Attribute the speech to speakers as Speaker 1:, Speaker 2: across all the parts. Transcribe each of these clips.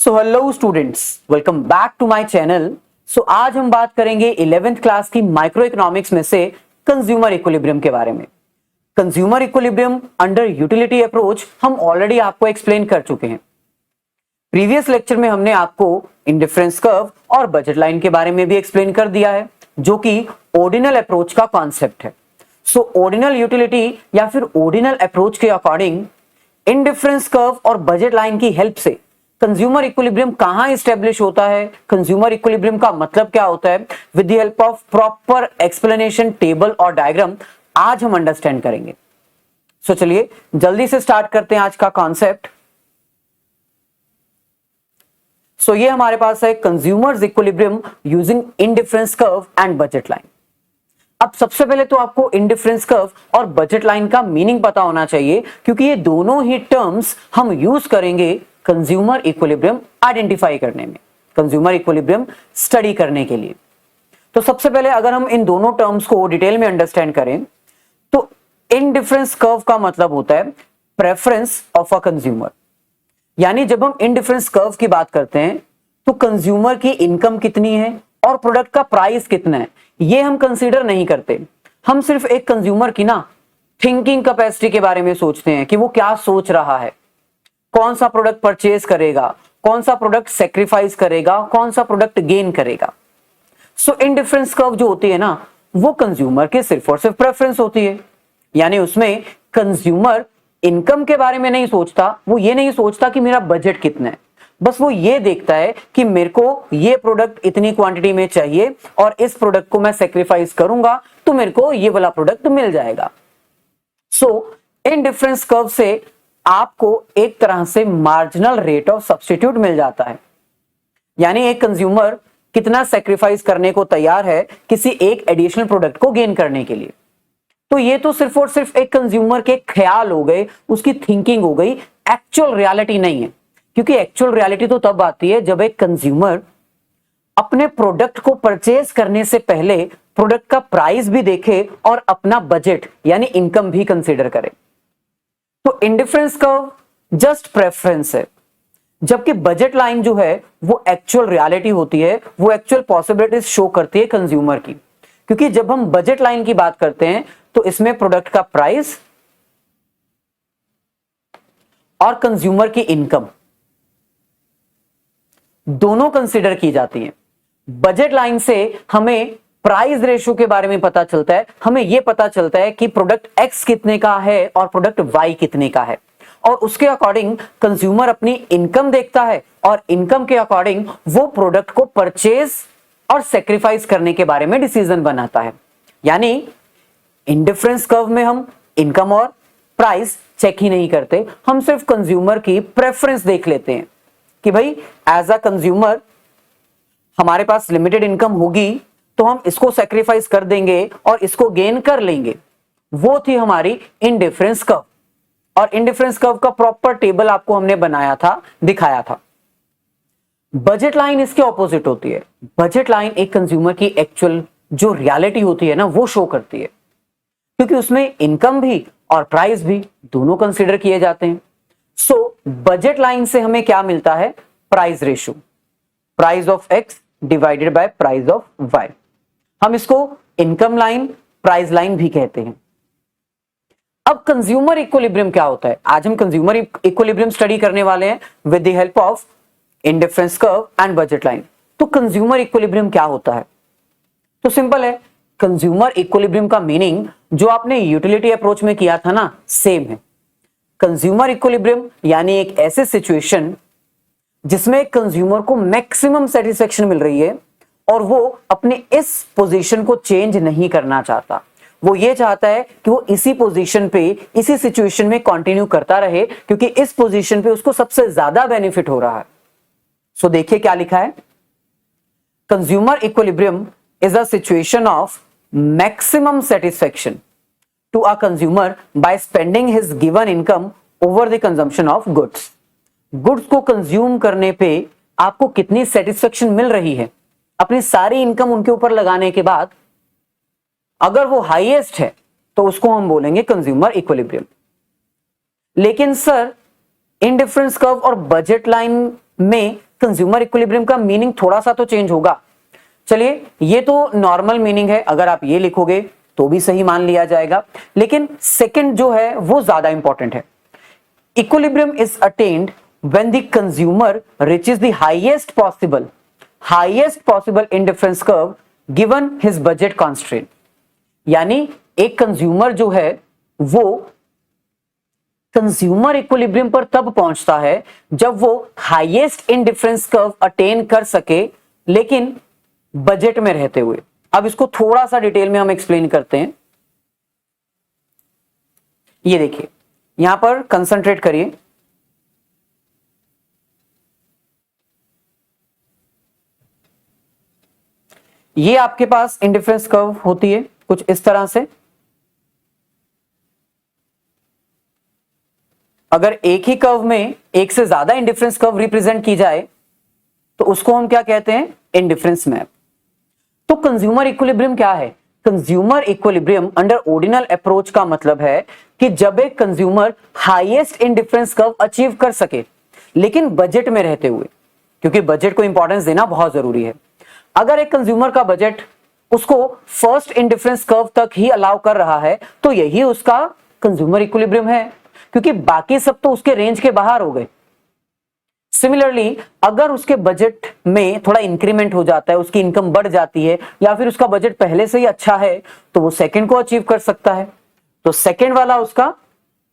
Speaker 1: So hello students, welcome back to my channel. So आज हम बात करेंगे 11th क्लास की माइक्रो इकोनॉमिक्स में से कंज्यूमर इक्विलिब्रियम के बारे में। Consumer equilibrium under utility approach हम ऑलरेडी आपको एक्सप्लेन कर चुके हैं। प्रीवियस लेक्चर में हमने आपको इंडिफरेंस कर्व और बजट लाइन के बारे में भी एक्सप्लेन कर दिया है, जो कि ऑर्डिनल अप्रोच का कॉन्सेप्ट है। सो ऑर्डिनल यूटिलिटी या फिर ऑर्डिनल अप्रोच के अकॉर्डिंग इंडिफरेंस कर्व और बजट लाइन की हेल्प से कंज्यूमर इक्विलिब्रियम कहां एस्टेब्लिश होता है, कंज्यूमर इक्विलिब्रियम का मतलब क्या होता है, with the help of proper explanation, table और डायग्राम आज हम अंडरस्टैंड करेंगे। सो चलिए जल्दी से स्टार्ट करते हैं आज का कॉन्सेप्ट। सो ये हमारे पास है consumers equilibrium using indifference curve and budget line. अब सबसे पहले तो आपको इंडिफरेंस कर्व और बजट लाइन का मीनिंग पता होना चाहिए, क्योंकि ये दोनों ही टर्म्स हम यूज करेंगे कंज्यूमर इक्विलिब्रियम आइडेंटिफाई करने में, कंज्यूमर इक्विलिब्रियम स्टडी करने के लिए। तो सबसे पहले अगर हम इन दोनों टर्म्स को डिटेल में अंडरस्टैंड करें तो इंडिफरेंस कर्व का मतलब होता है प्रेफरेंस ऑफ अ कंज्यूमर। यानी जब हम इंडिफरेंस कर्व की बात करते हैं तो कंज्यूमर की इनकम कितनी है और प्रोडक्ट का प्राइस कितना है, ये हम कंसीडर नहीं करते। हम सिर्फ एक कंज्यूमर की ना थिंकिंग कैपेसिटी के बारे में सोचते हैं कि वो क्या सोच रहा है, कौन सा प्रोडक्ट परचेज करेगा, कौन सा प्रोडक्ट सेक्रीफाइस करेगा, कौन सा प्रोडक्ट गेन करेगा। सो इंडिफरेंस कर्व जो होती है ना, वो कंज्यूमर के सिर्फ और सिर्फ प्रेफरेंस होती है। यानी उसमें कंज्यूमर इनकम के बारे में नहीं सोचता, वो ये नहीं सोचता कि मेरा बजट कितना है, बस वो ये देखता है कि मेरे को ये प्रोडक्ट इतनी क्वांटिटी में चाहिए और इस प्रोडक्ट को मैं सेक्रीफाइस करूंगा तो मेरे को ये वाला प्रोडक्ट मिल जाएगा। सो इंडिफरेंस कर्व से आपको एक तरह से मार्जिनल रेट ऑफ सब्स्टिट्यूट मिल जाता है। यानी एक कंज्यूमर कितना सेक्रीफाइस करने को तैयार है किसी एक एडिशनल प्रोडक्ट को गेन करने के लिए। तो ये तो सिर्फ और सिर्फ एक कंज्यूमर के ख्याल हो गए, उसकी थिंकिंग हो गई, एक्चुअल रियलिटी नहीं है। क्योंकि एक्चुअल रियलिटी तो तब आती है जब एक कंज्यूमर अपने प्रोडक्ट को परचेज करने से पहले प्रोडक्ट का प्राइस भी देखे और अपना बजट यानी इनकम भी कंसीडर करे। तो इंडिफरेंस कर्व जस्ट प्रेफरेंस है, जबकि बजट लाइन जो है वो एक्चुअल रियलिटी होती है, वो एक्चुअल पॉसिबिलिटीज शो करती है कंज्यूमर की। क्योंकि जब हम बजट लाइन की बात करते हैं तो इसमें प्रोडक्ट का प्राइस और कंज्यूमर की इनकम दोनों कंसीडर की जाती हैं। बजट लाइन से हमें प्राइस रेशियो के बारे में पता चलता है, हमें यह पता चलता है कि प्रोडक्ट X कितने का है और प्रोडक्ट Y कितने का है, और उसके अकॉर्डिंग कंज्यूमर अपनी इनकम देखता है और इनकम के अकॉर्डिंग वो प्रोडक्ट को परचेज और सेक्रीफाइस करने के बारे में डिसीजन बनाता है। यानी इंडिफरेंस कर्व में हम इनकम और प्राइस चेक ही नहीं करते, हम सिर्फ कंज्यूमर की प्रेफरेंस देख लेते हैं कि भाई एज अ कंज्यूमर हमारे पास लिमिटेड इनकम होगी तो हम इसको सेक्रीफाइस कर देंगे और इसको गेन कर लेंगे। वो थी हमारी इंडिफरेंस कर्व, और इंडिफरेंस कर्व का प्रॉपर टेबल आपको हमने बनाया था, दिखाया था। बजट लाइन इसके ऑपोजिट होती है। बजट लाइन एक कंज्यूमर की एक्चुअल जो रियलिटी होती है ना वो शो करती है, क्योंकि उसमें इनकम भी और प्राइस भी दोनों कंसीडर किए जाते हैं। सो बजट लाइन से हमें क्या मिलता है, price ratio, price of X divided by price of Y. हम इसको इनकम लाइन, प्राइस लाइन भी कहते हैं। अब कंज्यूमर इक्विलिब्रियम क्या होता है, आज हम कंज्यूमर इक्विलिब्रियम स्टडी करने वाले हैं with the help of indifference curve and budget line. तो कंज्यूमर इक्विलिब्रियम क्या होता है, तो सिंपल है, कंज्यूमर इक्विलिब्रियम का मीनिंग जो आपने यूटिलिटी अप्रोच में किया था ना, सेम है। कंज्यूमर इक्विलिब्रियम यानी एक ऐसे सिचुएशन जिसमें कंज्यूमर को मैक्सिमम सेटिस्फेक्शन मिल रही है और वो अपने इस पोजीशन को चेंज नहीं करना चाहता। वो ये चाहता है कि वो इसी पोजीशन पे, इसी सिचुएशन में कंटिन्यू करता रहे, क्योंकि इस पोजीशन पे उसको सबसे ज्यादा बेनिफिट हो रहा है। सो देखिए क्या लिखा है, consumer equilibrium is a situation of maximum satisfaction to a consumer by spending his given income over the consumption of goods. Goods को कंज्यूम करने पे आपको कितनी सेटिस्फेक्शन मिल रही है, अपनी सारी इनकम उनके ऊपर लगाने के बाद अगर वो हाईएस्ट है तो उसको हम बोलेंगे कंज्यूमर इक्विलिब्रियम। लेकिन सर इंडिफरेंस कर्व और बजट लाइन में कंज्यूमर इक्विलिब्रियम का मीनिंग थोड़ा सा तो चेंज होगा। चलिए, ये तो नॉर्मल मीनिंग है, अगर आप ये लिखोगे तो भी सही मान लिया जाएगा, लेकिन सेकंड जो है वो ज्यादा इंपॉर्टेंट है। Equilibrium is attend when the consumer reaches the highest possible indifference curve given his budget constraint. यानी एक कंज्यूमर जो है वो कंज्यूमर इक्विलिब्रियम पर तब पहुंचता है जब वो हाईएस्ट इंडिफरेंस कर्व अटेन कर सके, लेकिन बजट में रहते हुए। अब इसको थोड़ा सा डिटेल में हम एक्सप्लेन करते हैं। ये देखिए, यहां पर कंसंट्रेट करिए। ये आपके पास इंडिफरेंस कर्व होती है कुछ इस तरह से। अगर एक ही कर्व में एक से ज्यादा इंडिफरेंस कर्व रिप्रेजेंट की जाए तो उसको हम क्या कहते हैं? Indifference map. तो कंज्यूमर इक्विलिब्रियम क्या है? Consumer equilibrium under ordinal approach का मतलब है कि जब एक consumer highest indifference curve achieve कर सके, लेकिन बजट में रहते हुए, क्योंकि बजट को इंपॉर्टेंस देना बहुत जरूरी है। अगर एक कंज्यूमर का बजट उसको फर्स्ट इंडिफरेंस कर्व तक ही अलाउ कर रहा है तो यही उसका कंज्यूमर इक्विलिब्रियम है, क्योंकि बाकी सब तो उसके रेंज के बाहर हो गए। सिमिलरली, अगर उसके बजट में थोड़ा इंक्रीमेंट हो जाता है, उसकी इनकम बढ़ जाती है, या फिर उसका बजट पहले से ही अच्छा है, तो वो सेकंड को अचीव कर सकता है। तो सेकंड वाला उसका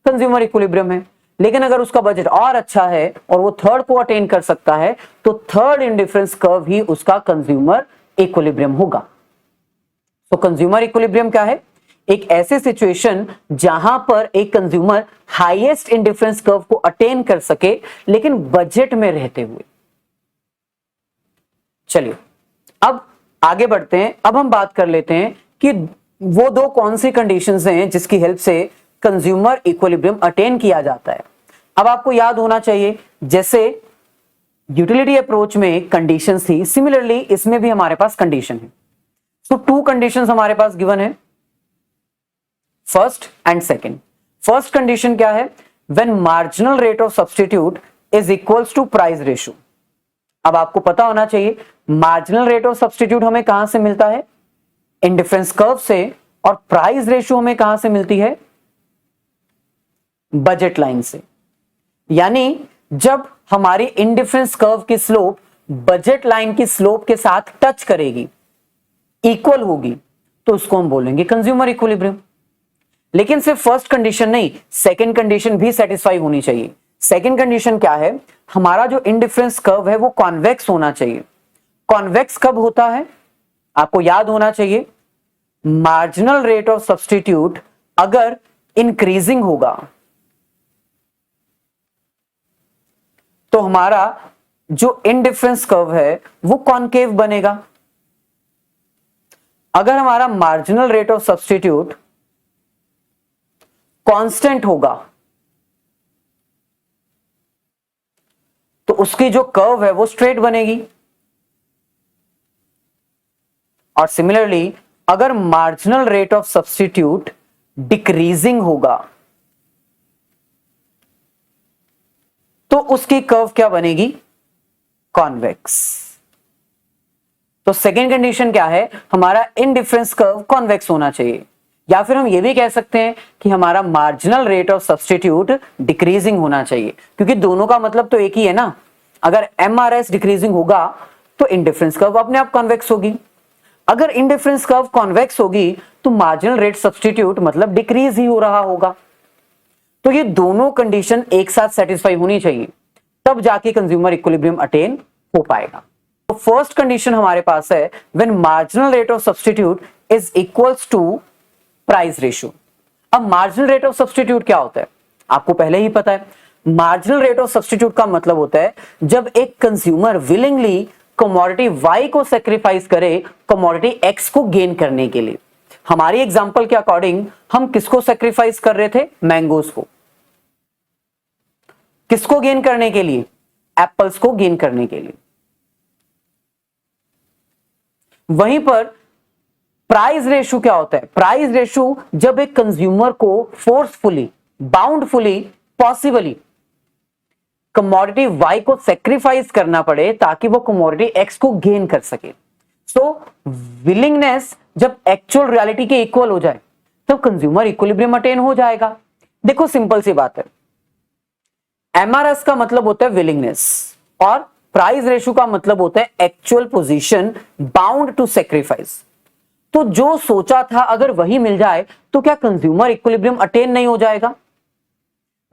Speaker 1: कंज्यूमर इक्विलिब्रियम है। लेकिन अगर उसका बजट और अच्छा है और वो थर्ड को अटेन कर सकता है, तो थर्ड इंडिफरेंस कर्व ही उसका कंज्यूमर इक्विलिब्रियम होगा। तो कंज्यूमर इक्विलिब्रियम क्या है? एक ऐसे सिचुएशन जहां पर एक कंज्यूमर हाईएस्ट इंडिफरेंस कर्व को अटेन कर सके, लेकिन बजट में रहते हुए। चलिए, अब आगे बढ़ते हैं। अब हम बात कर लेते हैं कि वो दो कौन सी कंडीशंस हैं जिसकी हेल्प से कंज्यूमर इक्विलिब्रियम अटेन किया जाता है। अब आपको याद होना चाहिए, जैसे यूटिलिटी अप्रोच में कंडीशंस थी, सिमिलरली इसमें भी हमारे पास कंडीशन है। तो टू कंडीशंस हमारे पास गिवन है, first and second. First condition क्या है? When marginal rate of substitute is equals to price ratio. अब आपको पता होना चाहिए मार्जिनल रेट ऑफ सब्स्टिट्यूट हमें कहां से मिलता है? इंडिफरेंस कर्व से। और प्राइस रेशियो हमें कहां से मिलती है? बजट लाइन से। यानी जब हमारी इंडिफरेंस कर्व की स्लोप बजट लाइन की स्लोप के साथ टच करेगी, इक्वल होगी, तो उसको हम बोलेंगे कंज्यूमर इक्विलिब्रियम। लेकिन सिर्फ फर्स्ट कंडीशन नहीं, सेकंड कंडीशन भी सेटिस्फाई होनी चाहिए। सेकंड कंडीशन क्या है? हमारा जो इंडिफरेंस कर्व है वो कॉन्वेक्स होना चाहिए। कॉन्वेक्स कब होता है? आपको याद होना चाहिए, मार्जिनल रेट ऑफ सब्स्टिट्यूट अगर इंक्रीजिंग होगा तो हमारा जो इंडिफरेंस कर्व है वो कॉनकेव बनेगा। अगर हमारा marginal rate of substitute constant होगा तो उसकी जो कर्व है वो स्ट्रेट बनेगी। और सिमिलरली अगर marginal rate of substitute decreasing होगा तो उसकी कर्व क्या बनेगी? कॉन्वेक्स। तो सेकेंड कंडीशन क्या है? हमारा इंडिफरेंस कर्व कॉन्वेक्स होना चाहिए। या फिर हम ये भी कह सकते हैं कि हमारा marginal rate of substitute decreasing होना चाहिए, क्योंकि दोनों का मतलब तो एक ही है ना। अगर एमआरएस डिक्रीजिंग होगा तो इंडिफरेंस कर्व अपने आप कॉन्वेक्स होगी। अगर इंडिफरेंस कर्व कॉन्वेक्स होगी तो मार्जिनल रेट सब्स्टिट्यूट मतलब डिक्रीज ही हो रहा होगा। तो ये दोनों कंडीशन एक साथ सेटिस्फाई होनी चाहिए, तब जाके कंज्यूमर इक्विलिब्रियम अटेन हो पाएगा। तो फर्स्ट कंडीशन हमारे पास है when marginal rate of substitute is equals to price ratio. अब मार्जिनल रेट ऑफ सब्स्टिट्यूट क्या होता है? आपको पहले ही पता है। मार्जिनल रेट ऑफ सब्स्टिट्यूट का मतलब होता है जब एक कंज्यूमर विलिंगली कमोडिटी Y को सेक्रीफाइस करे कमोडिटी X को गेन करने के लिए। हमारी एग्जांपल के अकॉर्डिंग हम किसको सेक्रीफाइस कर रहे थे? मैंगोज को। किसको गेन करने के लिए? एप्पल्स को गेन करने के लिए। वहीं पर प्राइस रेशियो क्या होता है? प्राइस रेशियो जब एक कंज्यूमर को फोर्सफुली, बाउंडफुली, पॉसिबली कमोडिटी Y को सेक्रीफाइस करना पड़े ताकि वो कमोडिटी X को गेन कर सके। सो विलिंगनेस जब एक्चुअल रियलिटी के इक्वल हो जाए तो कंज्यूमर इक्विलिब्रियम अटेन हो जाएगा। देखो सिंपल सी बात है, MRS का मतलब होता है विलिंगनेस और प्राइस रेशियो का मतलब होता है actual position bound to sacrifice. तो जो सोचा था अगर वही मिल जाए तो क्या कंज्यूमर इक्विलिब्रियम अटेन नहीं हो जाएगा?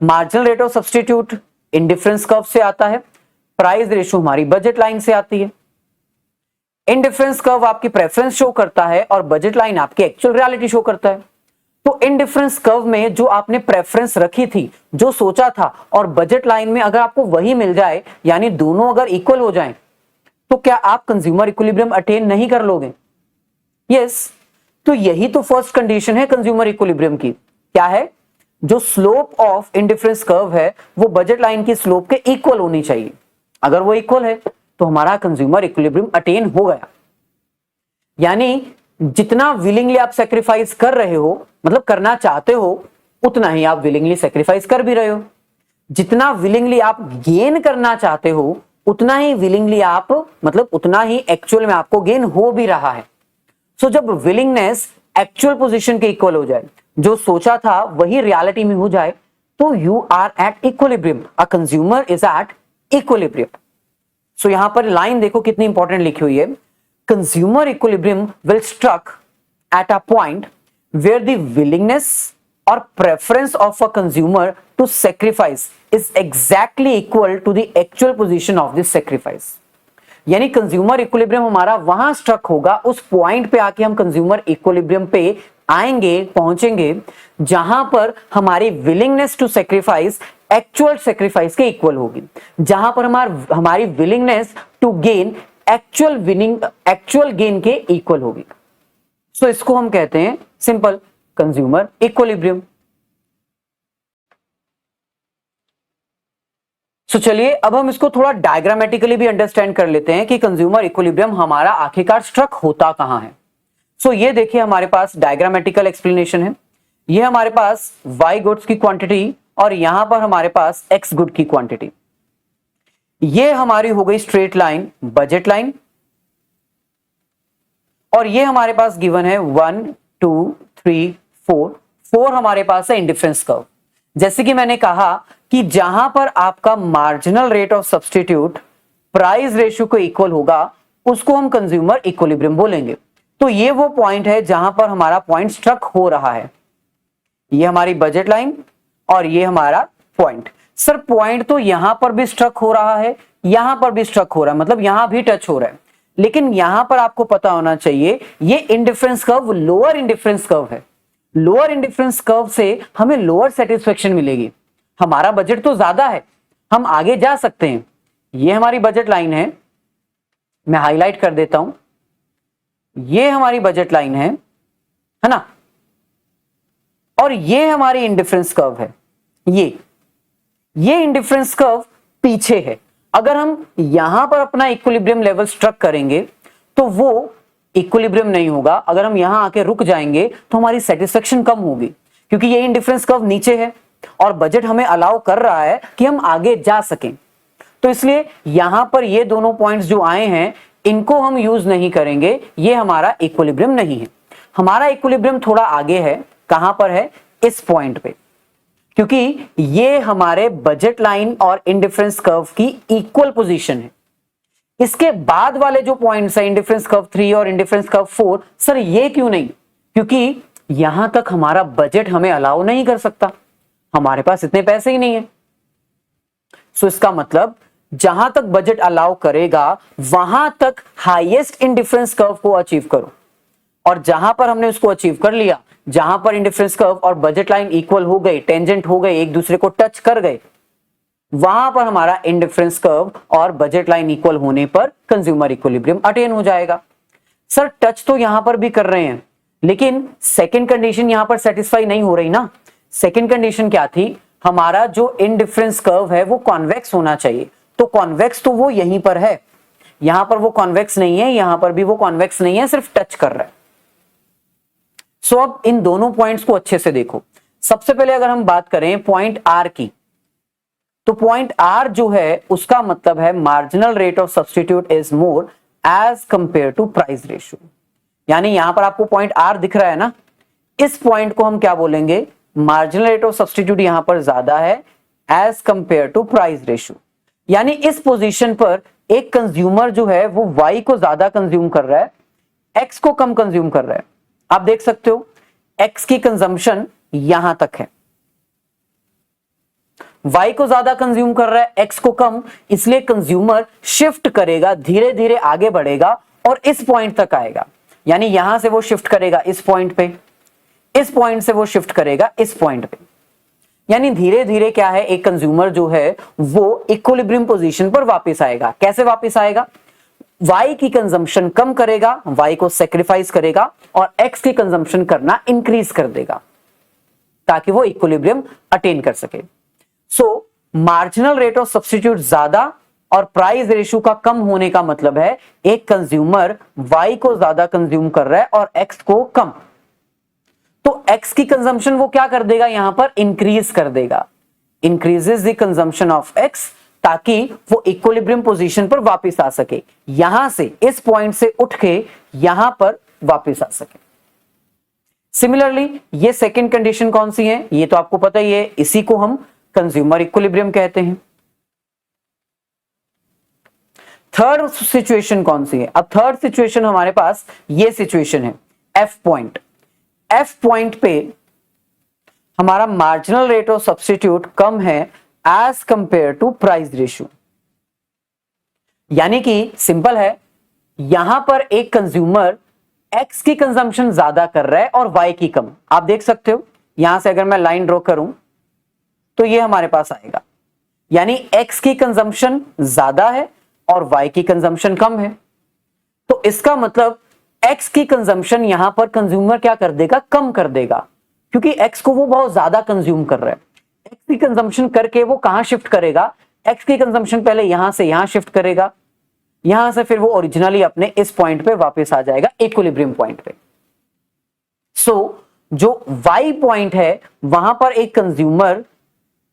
Speaker 1: Marginal rate of substitute indifference curve से आता है, प्राइस रेशियो हमारी बजट लाइन से आती है। इंडिफरेंस कर्व आपकी प्रेफरेंस शो करता है और बजट लाइन आपकी एक्चुअल रियलिटी शो करता है। तो इंडिफरेंस कर्व में जो आपने प्रेफरेंस रखी थी, जो सोचा था, और बजट लाइन में अगर आपको वही मिल जाए, यानी दोनों अगर इक्वल हो जाएं, तो क्या आप कंज्यूमर इक्विलिब्रियम अटेन नहीं कर लोगे? यस। तो यही तो फर्स्ट कंडीशन है कंज्यूमर इक्विलिब्रियम की। क्या है? जो स्लोप ऑफ इंडिफरेंस कर्व है वो बजट लाइन की स्लोप के इक्वल होनी चाहिए। अगर वो इक्वल है तो हमारा कंज्यूमर इक्विलिब्रियम अटेन हो गया। यानी जितना विलिंगली आप सेक्रीफाइस कर रहे हो, मतलब करना चाहते हो, उतना ही आप विलिंगली सेक्रीफाइस कर भी रहे हो। जितना विलिंगली आप गेन करना चाहते हो, उतना ही विलिंगली आप, मतलब उतना ही एक्चुअल में आपको गेन हो भी रहा है। सो जब विलिंगनेस एक्चुअल पोजीशन के इक्वल हो जाए, जो सोचा था वही रियलिटी में हो जाए, तो you are at equilibrium, a consumer is at equilibrium. So यहां पर लाइन देखो कितनी इंपॉर्टेंट लिखी हुई है, consumer equilibrium will struck at a point where the willingness or preference of a consumer to sacrifice is exactly equal to the actual position of this sacrifice। यानी consumer equilibrium हमारा वहां struck होगा, उस point पे आके हम consumer equilibrium पे आएंगे, पहुंचेंगे, जहां पर हमारी willingness to sacrifice actual sacrifice के इक्वल होगी, जहां पर हमारी willingness to gain actual gain के इक्वल होगी। सो इसको हम कहते हैं सिंपल कंज्यूमर इक्विलिब्रियम। सो चलिए अब हम इसको थोड़ा डायग्रामेटिकली भी अंडरस्टैंड कर लेते हैं कि कंज्यूमर इक्विलिब्रियम हमारा आखिरकार स्ट्रक होता कहां है। सो ये देखिए हमारे पास डायग्रामेटिकल एक्सप्लेनेशन है। ये हमारे पास Y गुड्स की क्वांटिटी और यहां पर हमारे पास X गुड की क्वांटिटी। ये हमारी हो गई स्ट्रेट लाइन, बजट लाइन, और ये हमारे पास गिवन है 1 2 3 4 हमारे पास है इंडिफरेंस कर्व। जैसे कि मैंने कहा कि जहां पर आपका marginal rate of substitute price ratio को इक्वल होगा उसको हम कंज्यूमर इक्विलिब्रियम बोलेंगे। तो ये वो पॉइंट है जहां पर हमारा पॉइंट स्ट्रक हो रहा है। ये हमारी बजट लाइन और ये हमारा पॉइंट। सर पॉइंट तो यहां पर भी स्ट्रक हो रहा है, यहां पर भी स्ट्रक हो रहा है, मतलब यहां भी टच हो रहा है, लेकिन यहां पर आपको पता होना चाहिए ये indifference curve lower indifference curve है। लोअर इंडिफरेंस कर्व से हमें लोअर सेटिस्फेक्शन मिलेगी। हमारा बजट तो ज्यादा है, हम आगे जा सकते हैं। ये हमारी बजट लाइन है, मैं हाईलाइट कर देता हूं, ये हमारी बजट लाइन है ना, और ये हमारी इंडिफरेंस कर्व है। ये इंडिफरेंस कर्व पीछे है। अगर हम यहां पर अपना इक्विलिब्रियम लेवल स्ट्रक करेंगे तो वो इक्विलिब्रियम नहीं होगा। अगर हम यहां आके रुक जाएंगे तो हमारी सेटिस्फेक्शन कम होगी, क्योंकि ये इंडिफरेंस कर्व नीचे है और बजट हमें अलाउ कर रहा है कि हम आगे जा सकें। तो इसलिए यहां पर ये दोनों पॉइंट्स जो आए हैं इनको हम यूज नहीं करेंगे, ये हमारा इक्विलिब्रियम नहीं है। हमारा इक्विलिब्रियम थोड़ा आगे है। कहां पर है? इस पॉइंट पे, क्योंकि ये हमारे बजट लाइन और इंडिफरेंस कर्व की इक्वल पोजीशन है। इसके बाद वाले जो पॉइंट्स है इंडिफरेंस कर्व 3 और इंडिफरेंस कर्व 4, सर ये क्यों नहीं? क्योंकि यहां तक हमारा बजट हमें अलाउ नहीं कर सकता, हमारे पास इतने पैसे ही नहीं है। सो इसका मतलब जहां तक बजट अलाउ करेगा वहां तक हाईएस्ट इंडिफरेंस कर्व को अचीव करो, और जहां पर हमने उसको अचीव कर लिया, जहां पर इंडिफरेंस कर्व और बजट लाइन इक्वल हो गई, टेंजेंट हो गए, एक दूसरे को टच कर गए, वहां पर हमारा इंडिफरेंस कर्व और बजट लाइन इक्वल होने पर कंज्यूमर इक्विलिब्रियम अटेन हो जाएगा। सर टच तो यहां पर भी कर रहे हैं, लेकिन सेकंड कंडीशन यहां पर सेटिस्फाई नहीं हो रही ना। सेकंड कंडीशन क्या थी? हमारा जो इंडिफरेंस कर्व है वो कॉन्वेक्स होना चाहिए। तो कॉन्वेक्स तो वो यहीं पर है, यहां पर वो कॉन्वेक्स नहीं है, यहां पर भी वो कॉन्वेक्स नहीं है, सिर्फ टच कर रहा है। सो अब इन दोनों पॉइंट्स को अच्छे से देखो। सबसे पहले अगर हम बात करें पॉइंट आर की, तो पॉइंट आर जो है उसका मतलब है marginal rate of substitute is more as compare to price ratio. यानी यहां पर आपको पॉइंट आर दिख रहा है ना, इस पॉइंट को हम क्या बोलेंगे, मार्जिनल रेट ऑफ सब्स्टिट्यूट यहां पर ज्यादा है as compare to price ratio. यानी इस पोजीशन पर एक कंज्यूमर जो है वो वाई को ज्यादा कंज्यूम कर रहा है, एक्स को कम कंज्यूम कर रहा है। आप देख सकते हो एक्स की कंजम्पशन यहां तक है, वाई को ज्यादा कंज्यूम कर रहा है, एक्स को कम, इसलिए कंज्यूमर शिफ्ट करेगा, धीरे धीरे आगे बढ़ेगा और इस पॉइंट तक आएगा। यानी यहां से वो शिफ्ट करेगा इस पॉइंट पे, इस पॉइंट से वो शिफ्ट करेगा इस पॉइंट पे। यानी धीरे धीरे क्या है, एक कंज्यूमर जो है वो इक्विलिब्रियम पोजीशन पर वापस आएगा। कैसे वापस आएगा, वाई की कंजम्पशन कम करेगा, वाई को सेक्रीफाइस करेगा और एक्स की कंजम्पशन करना इंक्रीज कर देगा ताकि वो इक्विलिब्रियम अटेन कर सके। सो मार्जिनल रेट ऑफ सब्स्टिट्यूट ज्यादा और प्राइस रेशियो का कम होने का मतलब है एक कंज्यूमर वाई को ज्यादा कंज्यूम कर रहा है और एक्स को कम। तो एक्स की कंजम्पशन वो क्या कर देगा, यहां पर इंक्रीज कर देगा, increases the consumption of x, ताकि वो इक्विलिब्रियम पोजीशन पर वापस आ सके, यहां से इस पॉइंट से उठ के यहां पर वापस आ सके। सिमिलरली ये सेकंड कंडीशन कौन सी है, ये तो आपको पता ही है, इसी को हम कंज्यूमर इक्विलिब्रियम कहते हैं। थर्ड सिचुएशन कौन सी है, अब थर्ड सिचुएशन हमारे पास ये सिचुएशन है एफ पॉइंट। एफ पॉइंट पे हमारा मार्जिनल रेट ऑफ सब्स्टिट्यूट कम है as compare to price ratio. यानी कि सिंपल है, यहां पर एक कंज्यूमर एक्स की कंजम्पशन ज्यादा कर रहा है और वाई की कम। आप देख सकते हो यहां से अगर मैं लाइन ड्रॉ करूं तो ये हमारे पास आएगा, यानी एक्स की कंजम्पशन ज्यादा है और वाई की कंजम्पशन कम है। तो इसका मतलब एक्स की कंजम्पशन यहां पर कंज्यूमर क्या कर देगा, कम कर देगा, क्योंकि एक्स को वो बहुत ज्यादा कंज्यूम कर रहा है। एक्स की कंजम्पशन करके वो कहां शिफ्ट करेगा, एक्स की कंजम्पशन पहले यहां से यहां शिफ्ट करेगा, यहां से फिर वो ओरिजिनली अपने इस पॉइंट पे वापस आ जाएगा, इक्विलिब्रियम पॉइंट पे। सो जो वाई पॉइंट है वहां पर एक कंज्यूमर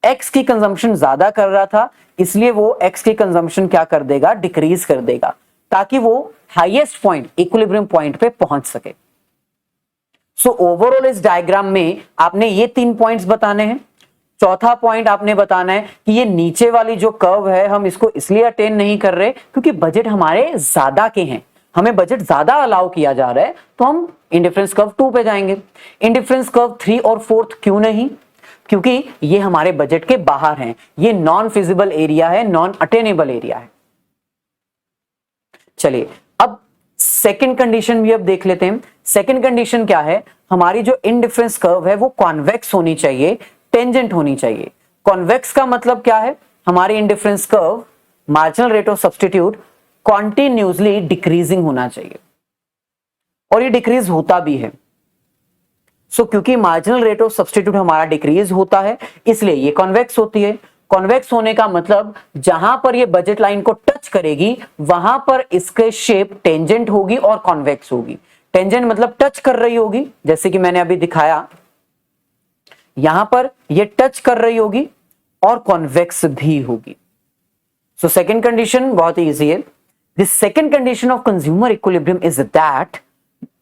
Speaker 1: एक्स की कंजम्पशन ज्यादा कर रहा था, इसलिए वो एक्स की कंजम्पशन क्या कर देगा, डिक्रीज कर देगा, ताकि वो हाईएस्ट पॉइंट इक्विलिब्रियम पॉइंट पे पहुंच सके। सो ओवरऑल इस डायग्राम में आपने ये 3 पॉइंट्स बताने हैं। चौथा पॉइंट आपने बताना है कि ये नीचे वाली जो कर्व है हम इसको इसलिए अटेन नहीं कर रहे क्योंकि बजट हमारे ज्यादा के हैं, हमें बजट ज्यादा अलाउ किया जा रहा है, तो हम इंडिफरेंस कर्व 2 पे जाएंगे। इंडिफरेंस कर्व 3 और 4 क्यों नहीं, क्योंकि ये हमारे बजट के बाहर हैं, ये नॉन फिजिबल एरिया है, नॉन अटेनेबल एरिया है। चलिए अब सेकंड कंडीशन भी अब देख लेते हैं। सेकंड कंडीशन क्या है, हमारी जो इंडिफरेंस कर्व है वो कॉन्वेक्स होनी चाहिए, टेंजेंट होनी चाहिए। कॉन्वेक्स का मतलब क्या है, हमारी indifference curve marginal rate of substitute continuously decreasing होना चाहिए, और ये डिक्रीज होता भी है। क्योंकि मार्जिनल रेट ऑफ सब्स्टिट्यूट हमारा डिक्रीज होता है इसलिए ये कॉन्वेक्स होती है। कॉन्वेक्स होने का मतलब जहां पर ये बजट लाइन को टच करेगी वहां पर इसके शेप टेंजेंट होगी और कॉन्वेक्स होगी। टेंजेंट मतलब टच कर रही होगी, जैसे कि मैंने अभी दिखाया, यहां पर ये टच कर रही होगी और कॉन्वेक्स भी होगी। सो सेकंड कंडीशन बहुत ही इजी है। The second condition of consumer equilibrium is that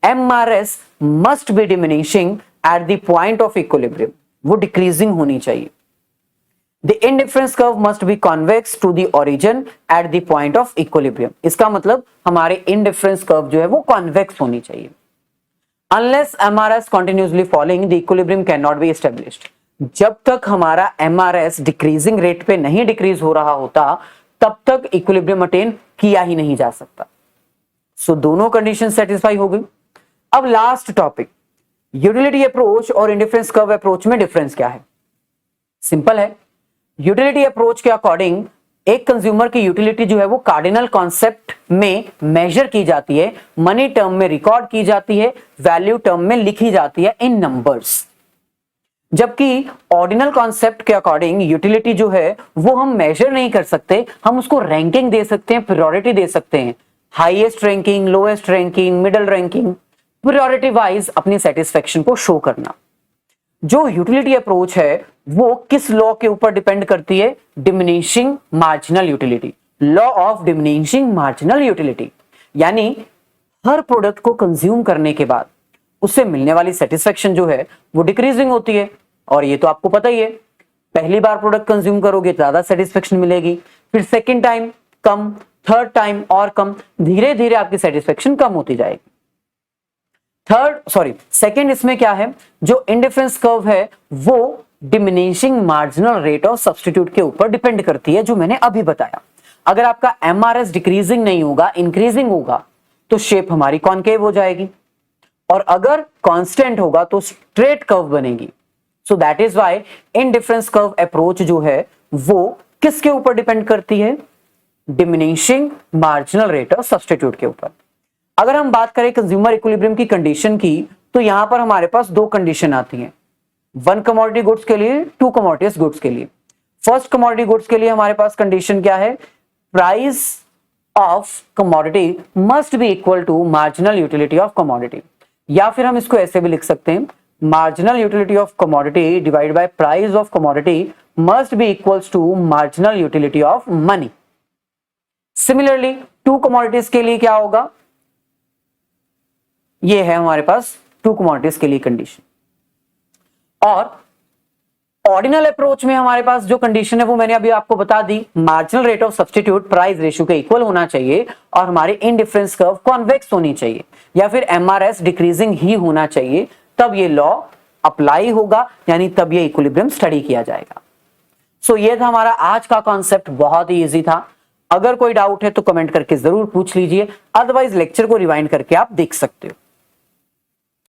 Speaker 1: MRS must be diminishing at the point of equilibrium, वो डिक्रीजिंग होनी चाहिए। The indifference curve must be convex to the origin at the point of equilibrium, इसका मतलब हमारे indifference curve जो है वो convex होनी चाहिए। Unless MRS continuously falling, the equilibrium cannot be established, जब तक हमारा MRS डिक्रीजिंग रेट पे नहीं डिक्रीज हो रहा होता तब तक इक्विलिब्रियम अटेन किया ही नहीं जा सकता। सो दोनों कंडीशन सेटिस्फाई हो गई। अब लास्ट टॉपिक, यूटिलिटी अप्रोच और इंडिफरेंस कर्व अप्रोच में डिफरेंस क्या है। सिंपल है, यूटिलिटी अप्रोच के अकॉर्डिंग एक कंज्यूमर की यूटिलिटी जो है वो कार्डिनल कॉन्सेप्ट में मेजर की जाती है, मनी टर्म में रिकॉर्ड की जाती है, वैल्यू टर्म में लिखी जाती है इन नंबर्स। जबकि ऑर्डिनल कॉन्सेप्ट के अकॉर्डिंग यूटिलिटी जो है वो हम मेजर नहीं कर सकते, हम उसको रैंकिंग दे सकते हैं, प्रायोरिटी दे सकते हैं, highest ranking, lowest ranking, middle ranking, priority wise अपनी सेटिस्फेक्शन को शो करना। जो यूटिलिटी अप्रोच है वो किस लॉ के ऊपर डिपेंड करती है? Diminishing marginal utility, law of diminishing marginal utility. यानी हर प्रोडक्ट को कंज्यूम करने के बाद उससे मिलने वाली सेटिस्फेक्शन जो है वो डिक्रीजिंग होती है, और ये तो आपको पता ही है, पहली बार प्रोडक्ट कंज्यूम करोगे तो ज्यादा सेटिस्फेक्शन मिलेगी, फिर सेकेंड टाइम कम, थर्ड टाइम और कम, धीरे धीरे आपकी सेटिस्फेक्शन कम होती जाएगी। सेकेंड इसमें क्या है, जो इंडिफरेंस कर्व है वो diminishing marginal rate of substitute के ऊपर डिपेंड करती है, जो मैंने अभी बताया। अगर आपका एमआरएस डिक्रीजिंग नहीं होगा, इंक्रीजिंग होगा, तो शेप हमारी कॉनकेव हो जाएगी, और अगर कांस्टेंट होगा तो स्ट्रेट कर्व बनेगी। So that is why indifference curve approach जो है वो किसके ऊपर डिपेंड करती है? Diminishing marginal rate of substitute के ऊपर। अगर हम बात करें कंज्यूमर इक्विलिब्रियम की कंडीशन की, तो यहां पर हमारे पास दो कंडीशन आती हैं, वन कमोडिटी गुड्स के लिए, टू कमोडिटीज गुड्स के लिए। फर्स्ट कमोडिटी गुड्स के लिए हमारे पास कंडीशन क्या है? Price of commodity must be equal to marginal utility of commodity, या फिर हम इसको ऐसे भी लिख सकते हैं, marginal utility of commodity divide by price of commodity must be equals to marginal utility of money. Similarly two commodities के लिए क्या होगा? ये है हमारे पास टू कमोडिटीज के लिए कंडीशन। और ऑर्डिनल अप्रोच में हमारे पास जो कंडीशन है वो मैंने अभी आपको बता दी, marginal rate of substitute price ratio के इक्वल होना चाहिए, और हमारी इंडिफरेंस कर्व कॉन्वेक्स होनी चाहिए, या फिर एमआरएस डिक्रीजिंग ही होना चाहिए, तब ये लॉ अप्लाई होगा, यानी तब ये इक्विलिब्रियम स्टडी किया जाएगा। सो ये था हमारा आज का कॉन्सेप्ट, बहुत ही इजी था। अगर कोई डाउट है तो कमेंट करके जरूर पूछ लीजिए, अदरवाइज लेक्चर को रिवाइंड करके आप देख सकते हो।